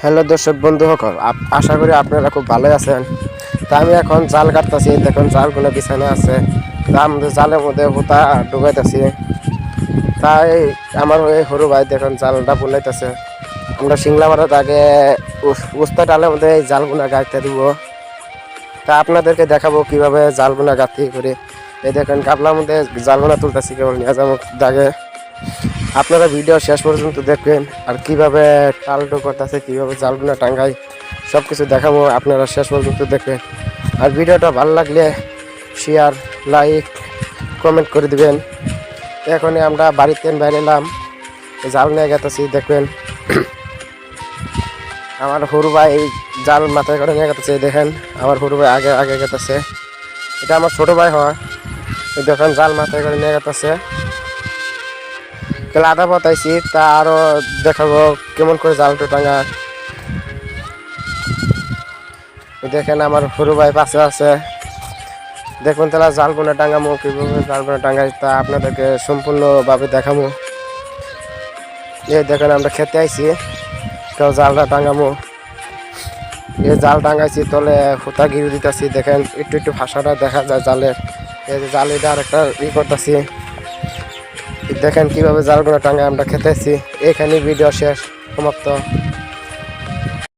Hello দর্শক বন্ধু সকল, আশা করি আপনারা খুব ভালো আছেন। তা আমি এখন জাল কাটতেছি, দেখুন জালগুলো বিছানো আছে। তা আমাদের জালের মধ্যে হুতা ঢুকাইতেছি। তাই আমার ওই হরু ভাই দেখুন জালটা বুলাইতেছে। আমরা শিংলা মারার আগে উস্তা ডালের মধ্যে এই জালগুলা গাইতে দিব। তা আপনাদেরকে দেখাবো কিভাবে জালগুলা গাঁথি করে। এই দেখেন কাপলার মধ্যে জালগুলা তুলতেছি কেবল নিয়ে যাবো দাগে। আপনারা ভিডিও শেষ পর্যন্ত দেখবেন আর কিভাবে টালটো করতেছে, কিভাবে জালগুলো টাঙ্গাই, সব কিছু দেখাবো। আপনারা শেষ পর্যন্ত দেখবেন আর ভিডিওটা ভালো লাগলে শেয়ার, লাইক, কমেন্ট করে দিবেন। এখনই আমরা বাড়িতে বাইরে এলাম, জাল নিয়ে গেতেছি। দেখবেন আমার হরু ভাই জাল মাথায় করে নিয়ে গেতেছে। দেখেন আমার হরু ভাই আগে আগে গেতেছে। এটা আমার ছোট ভাই হয়। দেখেন জাল মাথায় করে নিয়ে গেতেছে। তাহলে আধা পতাইছি, তা আরো দেখাবো কেমন করে জালটা টাঙ্গা। দেখেন আমার হরু ভাই পাশে আছে। দেখুন তাহলে জালগুলো টাঙ্গামো, কিভাবে জালগুলো টাঙ্গাই তা আপনাদেরকে সম্পূর্ণভাবে দেখাবো। এই দেখেন আমরা খেতে আইছি, কেউ জালটা টাঙ্গামো। এই জাল টাঙ্গাইছি, তলে হুতা গিরে দিতেছি। দেখেন একটু একটু ভাষাটা দেখা যায় জালের। এই যে জাল এটা আর একটা করতেছি। দেখেন কিভাবে জালগুলো টাঙ্গায় আমরা খেতে আইছি। এখানে ভিডিও শেষ, সমাপ্ত।